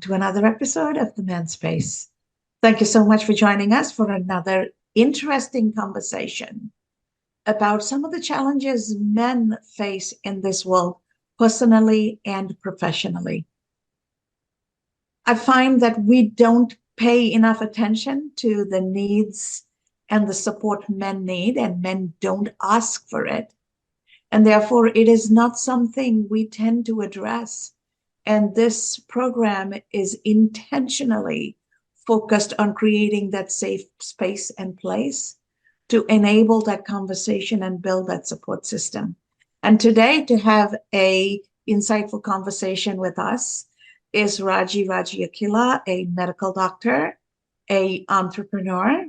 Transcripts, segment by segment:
to another episode of The Men's Space. Thank you so much for joining us for another interesting conversation about some of the challenges men face in this world, personally and professionally. I find that we don't pay enough attention to the needs and the support men need, and men don't ask for it. And therefore, it is not something we tend to address. And this program is intentionally focused on creating that safe space and place to enable that conversation and build that support system. And today, to have a insightful conversation with us is Raji Akileh, a medical doctor, a entrepreneur,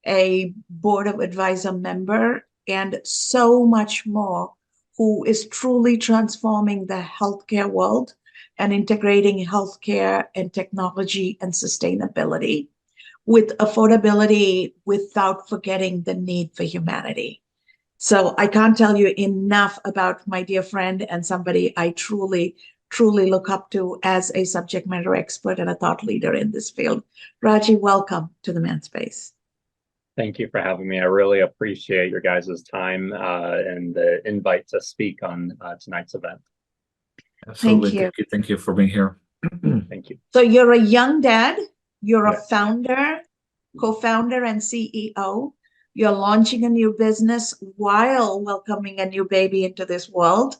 a board of advisor member, and so much more, who is truly transforming the healthcare world and integrating healthcare and technology and sustainability with affordability without forgetting the need for humanity. So I can't tell you enough about my dear friend and somebody I truly look up to as a subject matter expert and a thought leader in this field. Raji, welcome to the Men's Space. Thank you for having me. I really appreciate your guys' time and the invite to speak on tonight's event. Absolutely. Thank you. Thank you for being here. Thank you. So you're a young dad, you're Yes. a founder, co-founder and CEO. You're launching a new business while welcoming a new baby into this world.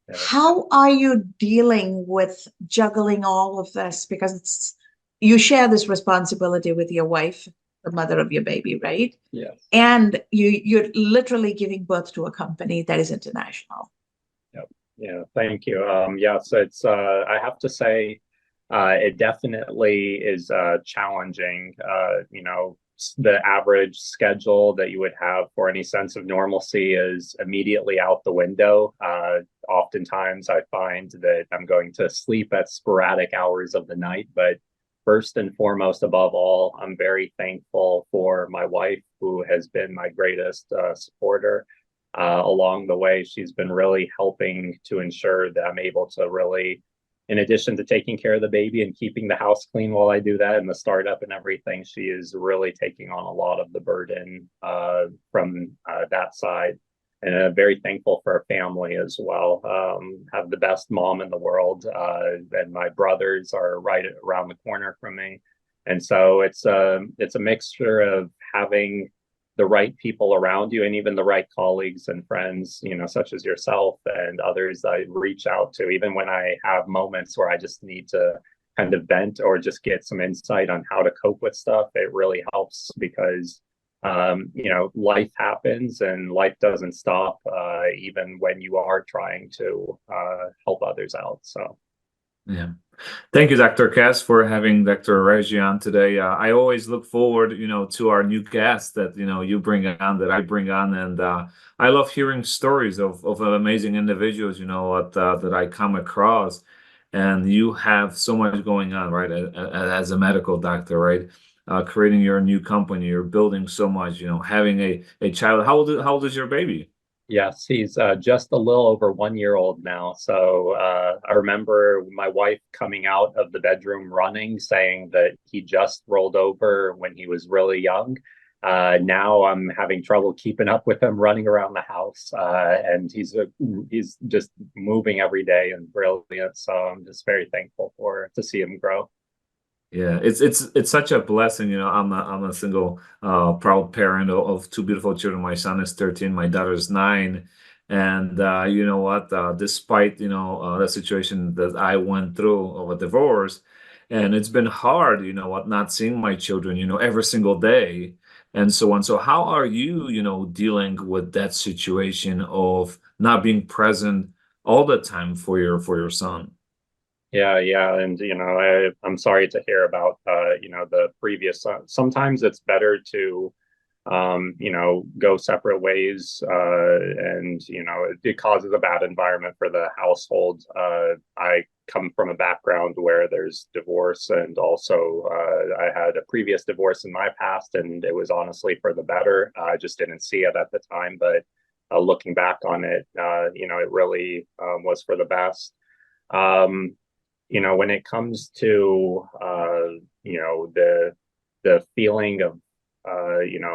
Yeah. How are you dealing with juggling all of this? Because you share this responsibility with your wife, the mother of your baby, right? Yes. And you're literally giving birth to a company that is international. Yeah, thank you. So it's I have to say it definitely is challenging. The average schedule that you would have for any sense of normalcy is immediately out the window. Oftentimes I find that I'm going to sleep at sporadic hours of the night, but first and foremost, above all, I'm very thankful for my wife, who has been my greatest supporter. Along the way, she's been really helping to ensure that I'm able to really, in addition to taking care of the baby and keeping the house clean while I do that and the startup and everything, she is really taking on a lot of the burden from that side. And I'm very thankful for her family as well. Have the best mom in the world, and my brothers are right around the corner from me. And so it's a mixture of having the right people around you and even the right colleagues and friends, such as yourself and others I reach out to, even when I have moments where I just need to kind of vent or just get some insight on how to cope with stuff. It really helps because, life happens and life doesn't stop, even when you are trying to help others out. So. Yeah. Thank you, Dr. Cass, for having Dr. Raji on today. I always look forward, to our new guests that, you bring on, that I bring on. And I love hearing stories of amazing individuals, that I come across. And you have so much going on, right, as a medical doctor, right? Creating your new company, you're building so much, having a child. How old is your baby? Yes, he's just a little over 1 year old now. So I remember my wife coming out of the bedroom running, saying that he just rolled over when he was really young. Now I'm having trouble keeping up with him running around the house, and he's just moving every day and brilliant. So I'm just very thankful to see him grow. Yeah, it's such a blessing. I'm a single proud parent of two beautiful children. My son is 13, my daughter is 9. And you know what? Despite the situation that I went through of a divorce, and it's been hard, not seeing my children, every single day, and so on. So how are you, dealing with that situation of not being present all the time for your son? Yeah, and I'm sorry to hear about the previous. Sometimes it's better to go separate ways, and it causes a bad environment for the household. I come from a background where there's divorce, and also I had a previous divorce in my past, and it was honestly for the better. I just didn't see it at the time, but looking back on it, it really was for the best. when it comes to the feeling of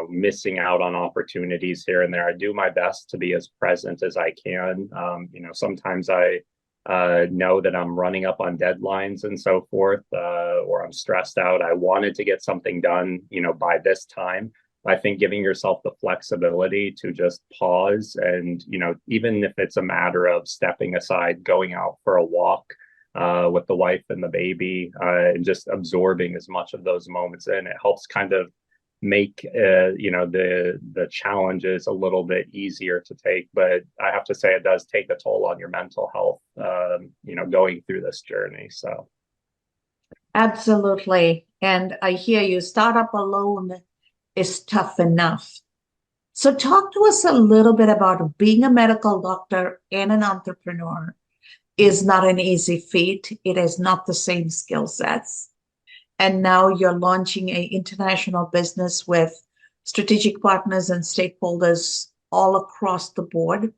missing out on opportunities here and there, I do my best to be as present as I can. Sometimes I know that I'm running up on deadlines and so forth, or I'm stressed out. I wanted to get something done, by this time. I think giving yourself the flexibility to just pause and, even if it's a matter of stepping aside, going out for a walk with the wife and the baby, and just absorbing as much of those moments in, it helps kind of make the challenges a little bit easier to take. But I have to say it does take a toll on your mental health, going through this journey. So Absolutely. And I hear you. Startup alone is tough enough. So, talk to us a little bit about being a medical doctor and an entrepreneur is not an easy feat. It is not the same skill sets. And now you're launching an international business with strategic partners and stakeholders all across the board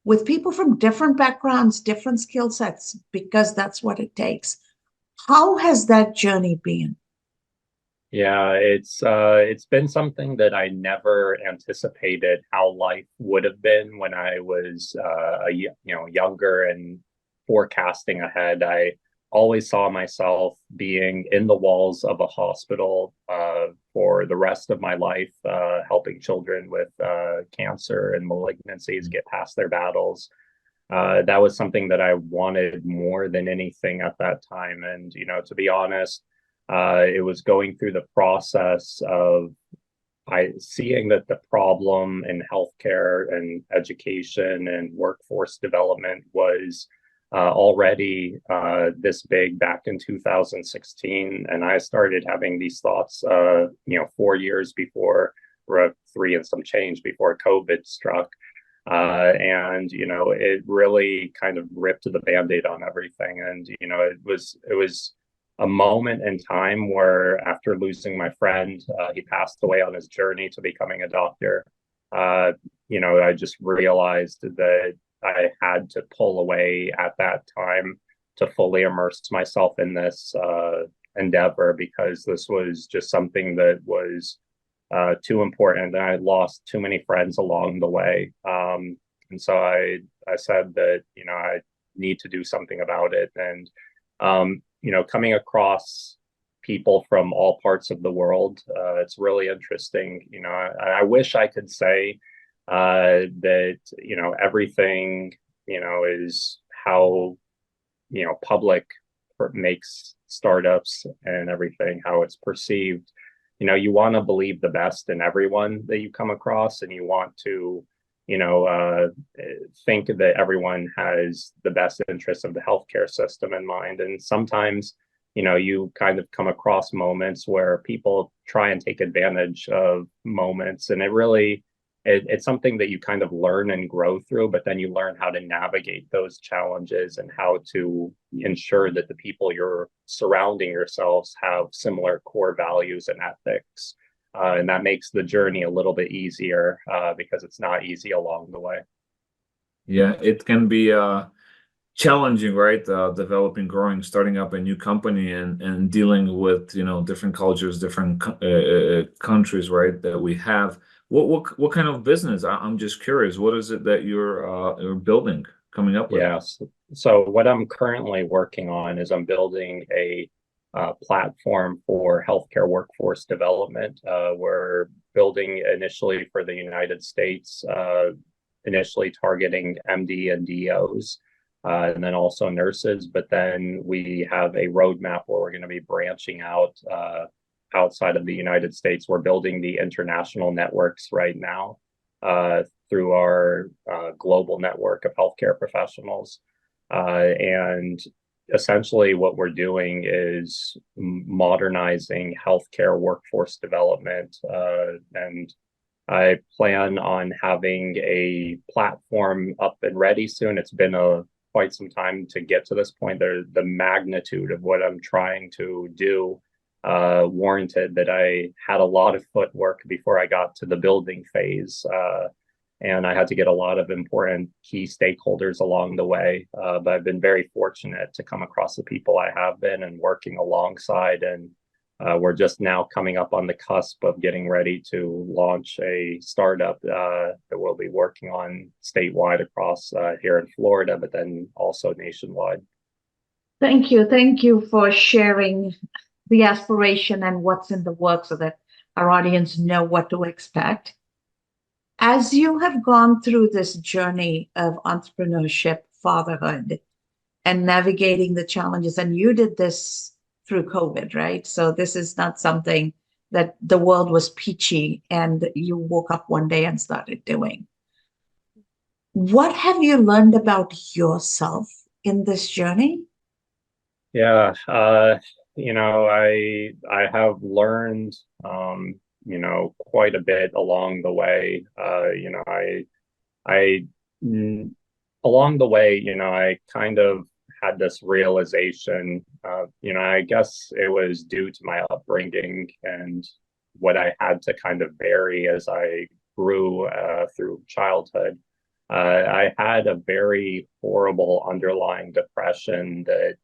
with people from different backgrounds, different skill sets, because that's what it takes. How has that journey been? yeah, it's been something that I never anticipated how life would have been when I was younger and forecasting ahead. I always saw myself being in the walls of a hospital for the rest of my life, helping children with cancer and malignancies get past their battles. That was something that I wanted more than anything at that time. And, to be honest, it was going through the process of seeing that the problem in healthcare and education and workforce development was already this big back in 2016. And I started having these thoughts, 4 years before, or three and some change before COVID struck. And it really kind of ripped the band-aid on everything. And it was a moment in time where, after losing my friend, he passed away on his journey to becoming a doctor. I just realized that I had to pull away at that time to fully immerse myself in this endeavor, because this was just something that was too important, and I lost too many friends along the way. And so I said that I need to do something about it. And coming across people from all parts of the world, it's really interesting. I wish I could say that everything is how public makes startups and everything, how it's perceived. You want to believe the best in everyone that you come across, and you want to think that everyone has the best interests of the healthcare system in mind. And sometimes you kind of come across moments where people try and take advantage of moments, and it's something that you kind of learn and grow through, but then you learn how to navigate those challenges and how to ensure that the people you're surrounding yourselves have similar core values and ethics. And that makes the journey a little bit easier, because it's not easy along the way. Yeah, it can be challenging, right? Developing, growing, starting up a new company, and dealing with different cultures, different countries, right? That we have. What kind of business? I'm just curious. What is it that you're building, coming up with? Yes. So what I'm currently working on is I'm building a platform for healthcare workforce development. We're building initially for the United States, initially targeting MD and DOs, and then also nurses. But then we have a roadmap where we're going to be branching out outside of the United States. We're building the international networks right now through our global network of healthcare professionals. And essentially what we're doing is modernizing healthcare workforce development. And I plan on having a platform up and ready soon. It's been quite some time to get to this point. The magnitude of what I'm trying to do warranted that I had a lot of footwork before I got to the building phase. and I had to get a lot of important key stakeholders along the way. But I've been very fortunate to come across the people I have been and working alongside. And we're just now coming up on the cusp of getting ready to launch a startup that we'll be working on statewide across here in Florida, but then also nationwide. Thank you. Thank you for sharing the aspiration and what's in the work so that our audience know what to expect. As you have gone through this journey of entrepreneurship, fatherhood, and navigating the challenges, and you did this through COVID, right? So this is not something that the world was peachy and you woke up one day and started doing. What have you learned about yourself in this journey? Yeah, I have learned quite a bit along the way. I along the way, I kind of had this realization. I guess it was due to my upbringing and what I had to kind of vary as I grew through childhood. I had a very horrible underlying depression that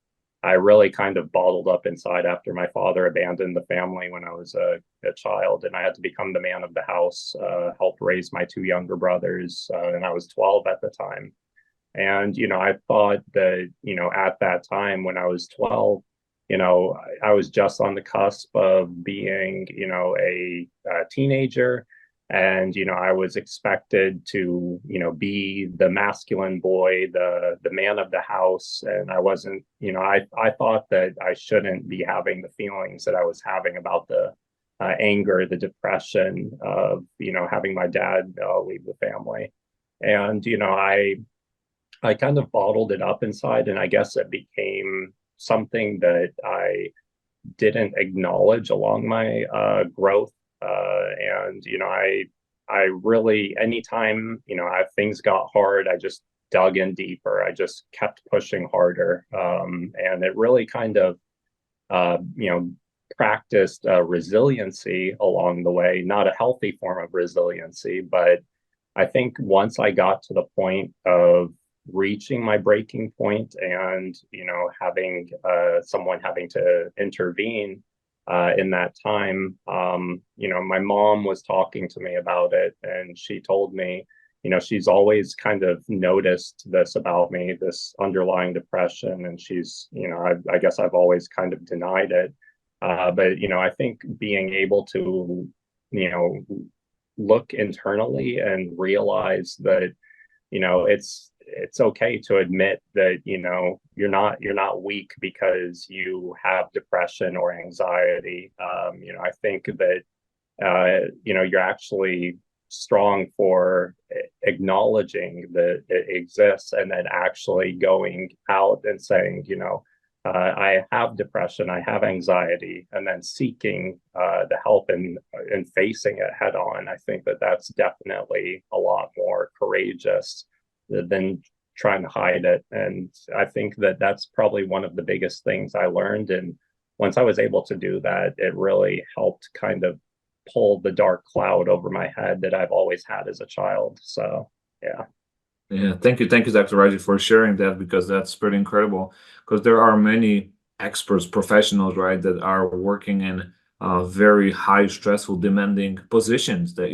I really kind of bottled up inside after my father abandoned the family when I was a child, and I had to become the man of the house, help raise my two younger brothers, and I was 12 at the time. And, I thought that, at that time when I was 12, I was just on the cusp of being, a teenager. And, I was expected to, be the masculine boy, the man of the house. And I wasn't, I thought that I shouldn't be having the feelings that I was having about the anger, the depression of, having my dad leave the family. And, I kind of bottled it up inside, and I guess it became something that I didn't acknowledge along my growth. And I really, anytime things got hard, I just dug in deeper. I just kept pushing harder, and it really kind of uh, you know practiced resiliency along the way. Not a healthy form of resiliency, but I think once I got to the point of reaching my breaking point and having someone having to intervene in that time, my mom was talking to me about it, and she told me she's always kind of noticed this about me, this underlying depression, and she's I guess I've always kind of denied it, but I think being able to you know look internally and realize that it's okay to admit that you're not weak because you have depression or anxiety. I think that you're actually strong for acknowledging that it exists and then actually going out and saying, I have depression, I have anxiety, and then seeking the help and facing it head on. I think that that's definitely a lot more courageous than trying to hide it. And I think that that's probably one of the biggest things I learned. And once I was able to do that, it really helped kind of pull the dark cloud over my head that I've always had as a child. So, yeah. Yeah, thank you, Dr. Raji, for sharing that, because that's pretty incredible. Because there are many experts, professionals, right, that are working in very high, stressful, demanding positions. That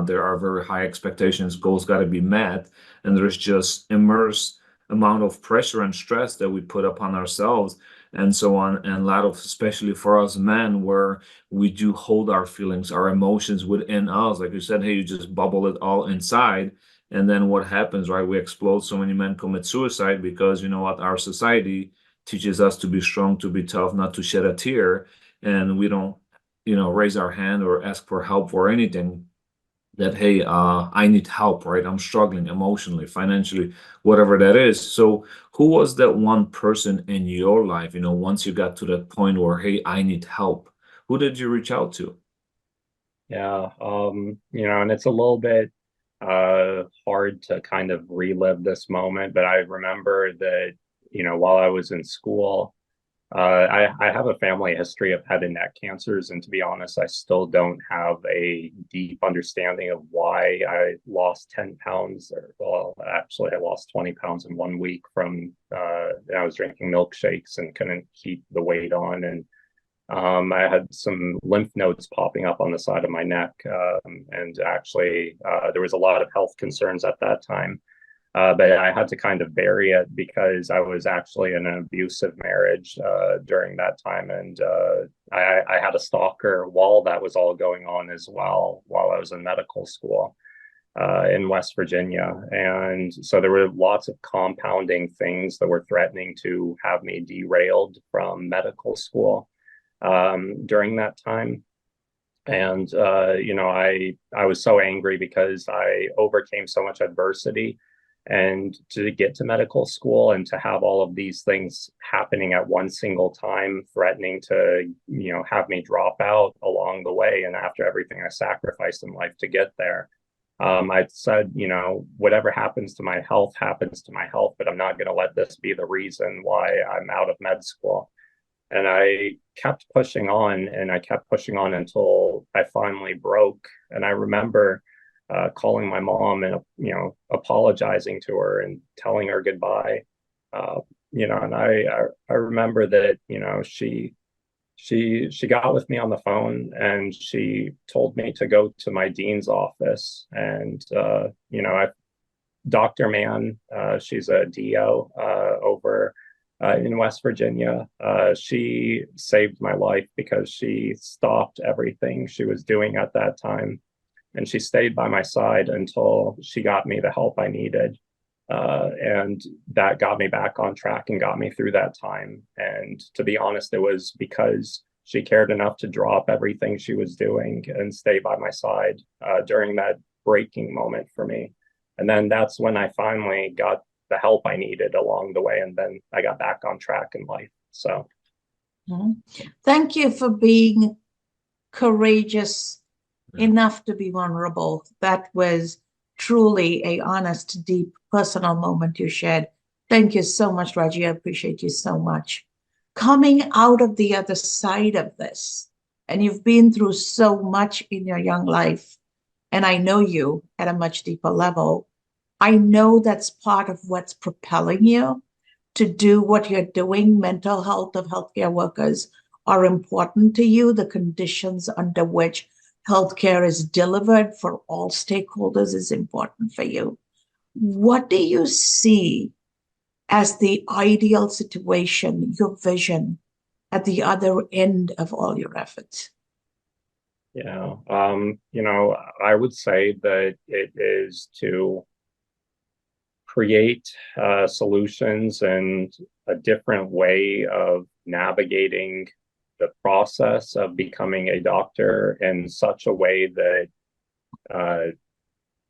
there are very high expectations, goals got to be met, and there's just immense amount of pressure and stress that we put upon ourselves, and so on, and a lot of, especially for us men, where we do hold our feelings, our emotions within us. Like you said, hey, you just bubble it all inside. And then what happens, right? We explode. So many men commit suicide because, our society teaches us to be strong, to be tough, not to shed a tear. And we don't, raise our hand or ask for help for anything. That, hey, I need help, right? I'm struggling emotionally, financially, whatever that is. So who was that one person in your life, once you got to that point where, hey, I need help? Who did you reach out to? Yeah. And it's a little bit hard to kind of relive this moment, but I remember that, while I was in school, I have a family history of head and neck cancers, and to be honest, I still don't have a deep understanding of why I lost 10 pounds, or well, actually, I lost 20 pounds in 1 week from I was drinking milkshakes and couldn't keep the weight on, and I had some lymph nodes popping up on the side of my neck, and actually, there was a lot of health concerns at that time. But I had to kind of bury it because I was actually in an abusive marriage during that time. And I had a stalker while that was all going on as well, while I was in medical school in West Virginia. And so there were lots of compounding things that were threatening to have me derailed from medical school during that time. And, I was so angry because I overcame so much adversity, and to get to medical school and to have all of these things happening at one single time, threatening to, have me drop out along the way. And after everything I sacrificed in life to get there, I said, whatever happens to my health happens to my health, but I'm not going to let this be the reason why I'm out of med school. And I kept pushing on, and I kept pushing on until I finally broke. And I remember calling my mom and apologizing to her and telling her goodbye. And I remember that she got with me on the phone, and she told me to go to my dean's office. And Dr. Mann, she's a DO over in West Virginia. She saved my life because she stopped everything she was doing at that time, and she stayed by my side until she got me the help I needed. And that got me back on track and got me through that time. And to be honest, it was because she cared enough to drop everything she was doing and stay by my side during that breaking moment for me. And then that's when I finally got the help I needed along the way. And then I got back on track in life. So thank you for being courageous enough to be vulnerable. That was truly a honest, deep, personal moment you shared. Thank you so much, Raji. I appreciate you so much. Coming out of the other side of this, and you've been through so much in your young life, and I know you at a much deeper level. I know that's part of what's propelling you to do what you're doing. Mental health of healthcare workers are important to you. The conditions under which healthcare is delivered for all stakeholders is important for you. What do you see as the ideal situation, your vision at the other end of all your efforts? I would say that it is to create solutions and a different way of navigating the process of becoming a doctor in such a way that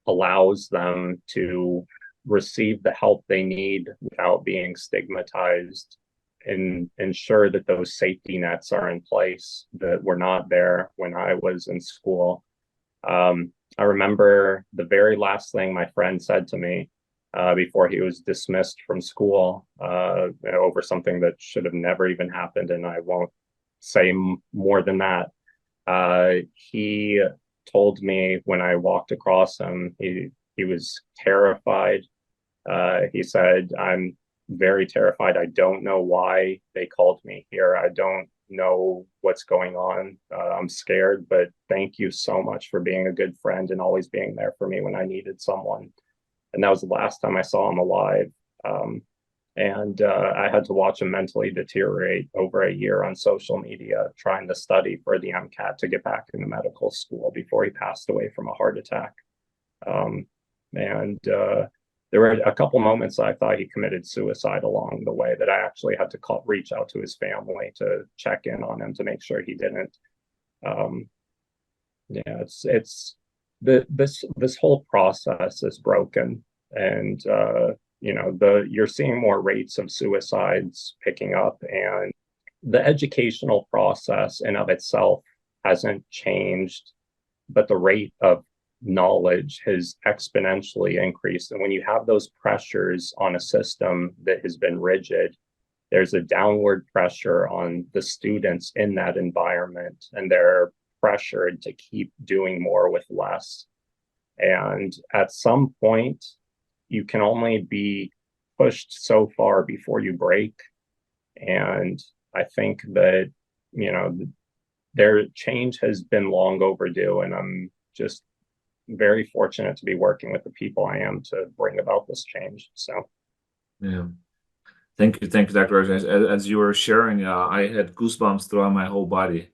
allows them to receive the help they need without being stigmatized, and ensure that those safety nets are in place that were not there when I was in school. I remember the very last thing my friend said to me before he was dismissed from school over something that should have never even happened, and I won't say more than that. He told me when I walked across him, he was terrified. He said, "I'm very terrified. I don't know why they called me here. I don't know what's going on. I'm scared, but thank you so much for being a good friend and always being there for me when I needed someone." And that was the last time I saw him alive. I had to watch him mentally deteriorate over a year on social media, trying to study for the MCAT to get back into medical school before he passed away from a heart attack. There were a couple moments I thought he committed suicide along the way that I actually had to reach out to his family to check in on him to make sure he didn't. It's this whole process is broken, and you're seeing more rates of suicides picking up, and the educational process in of itself hasn't changed, but the rate of knowledge has exponentially increased. And when you have those pressures on a system that has been rigid, there's a downward pressure on the students in that environment, and they're pressured to keep doing more with less. And at some point, you can only be pushed so far before you break. And I think that, their change has been long overdue, and I'm just very fortunate to be working with the people I am to bring about this change. So, yeah. Thank you, Dr. Raj. As you were sharing, I had goosebumps throughout my whole body.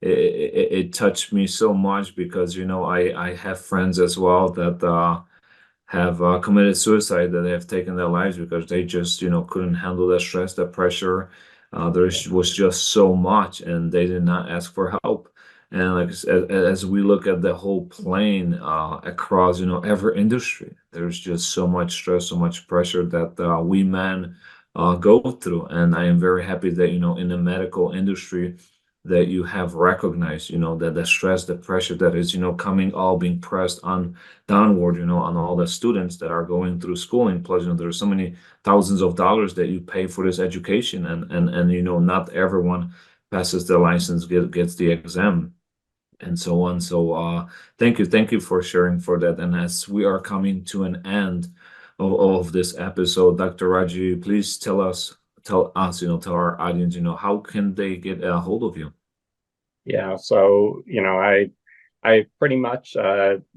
It touched me so much because, I have friends as well that have committed suicide, that they have taken their lives because they just, couldn't handle the stress, the pressure. There was just so much, and they did not ask for help. And like as we look at the whole plane across, every industry, there's just so much stress, so much pressure that we men go through. And I am very happy that, in the medical industry, that you have recognized, that the stress, the pressure that is, coming, all being pressed on downward, on all the students that are going through schooling. Plus, there's so many thousands of dollars that you pay for this education, and not everyone passes the license, gets the exam, and so on. So thank you for sharing for that. And as we are coming to an end of this episode, Dr. Raji, please tell us, tell our audience, how can they get a hold of you? Yeah, so I pretty much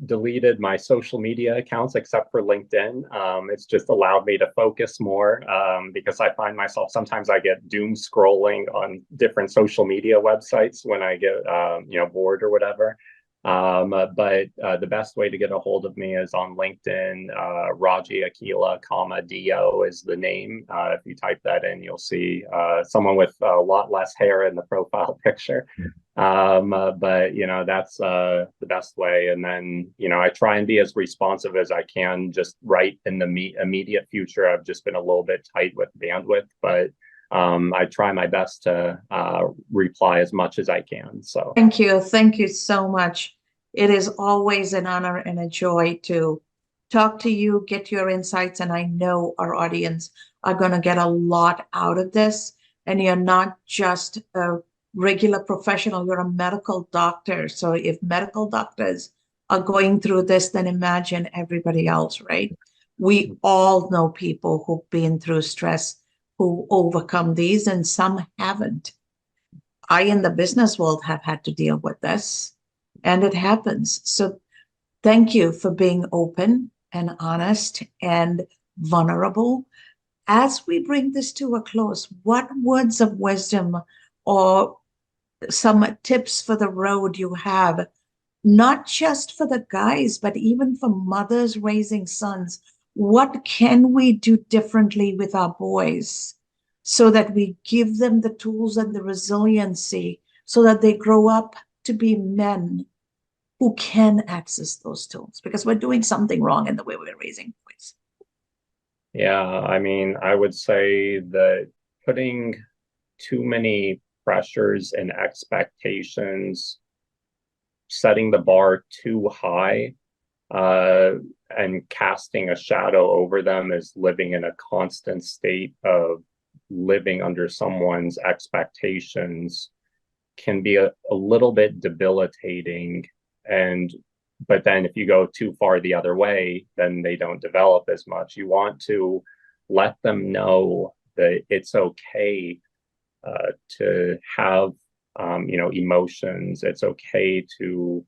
deleted my social media accounts except for LinkedIn. It's just allowed me to focus more because I find myself sometimes I get doom scrolling on different social media websites when I get bored or whatever. But the best way to get a hold of me is on LinkedIn. Raji Akileh, Do is the name. If you type that in, you'll see someone with a lot less hair in the profile picture. But that's the best way. And then I try and be as responsive as I can. Just right in the immediate future, I've just been a little bit tight with bandwidth, but I try my best to reply as much as I can. So thank you so much. It is always an honor and a joy to talk to you, get your insights, and I know our audience are going to get a lot out of this. And you're not just a regular professional, you're a medical doctor. So if medical doctors are going through this, then imagine everybody else, right? We all know people who've been through stress, who overcome these, and some haven't. I, in the business world, have had to deal with this, and it happens. So thank you for being open and honest and vulnerable. As we bring this to a close, what words of wisdom or some tips for the road you have, not just for the guys, but even for mothers raising sons? What can we do differently with our boys so that we give them the tools and the resiliency so that they grow up to be men who can access those tools? Because we're doing something wrong in the way we're raising boys. yeah, I mean, I would say that putting too many pressures and expectations, setting the bar too high, and casting a shadow over them is living in a constant state of living under someone's expectations, can be a little bit debilitating. But then if you go too far the other way, then they don't develop as much. You want to let them know that it's okay to have emotions. It's okay to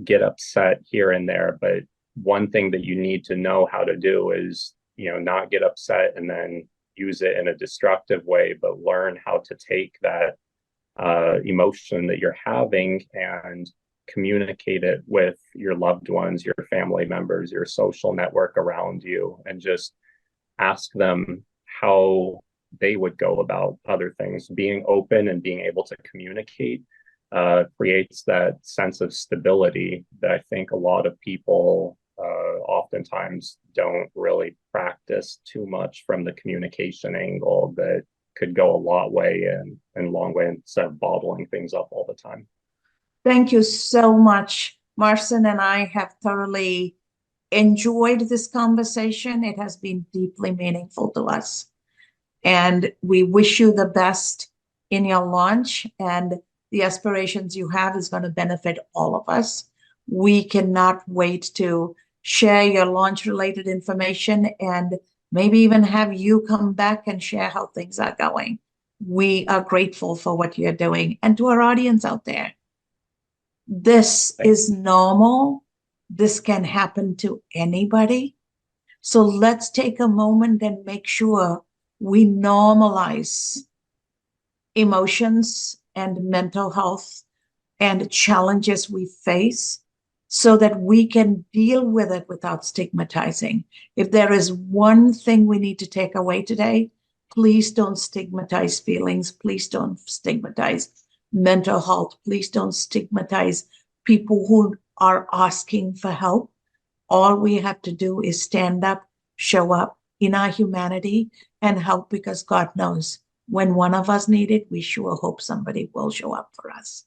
get upset here and there, but one thing that you need to know how to do is not get upset and then use it in a destructive way, but learn how to take that emotion that you're having and communicate it with your loved ones, your family members, your social network around you, and just ask them how they would go about other things. Being open and being able to communicate creates that sense of stability that I think a lot of people oftentimes don't really practice too much from the communication angle, that could go a long way instead of bottling things up all the time. Thank you so much. Marcin and I have thoroughly enjoyed this conversation. It has been deeply meaningful to us. And we wish you the best in your launch, and the aspirations you have is going to benefit all of us. We cannot wait to share your launch related information and maybe even have you come back and share how things are going. We are grateful for what you're doing. And to our audience out there, this is normal. This can happen to anybody. So let's take a moment and make sure we normalize emotions and mental health and challenges we face so that we can deal with it without stigmatizing. If there is one thing we need to take away today, please don't stigmatize feelings. Please don't stigmatize mental health. Please don't stigmatize people who are asking for help. All we have to do is stand up, show up in our humanity, and help, because God knows when one of us need it, we sure hope somebody will show up for us.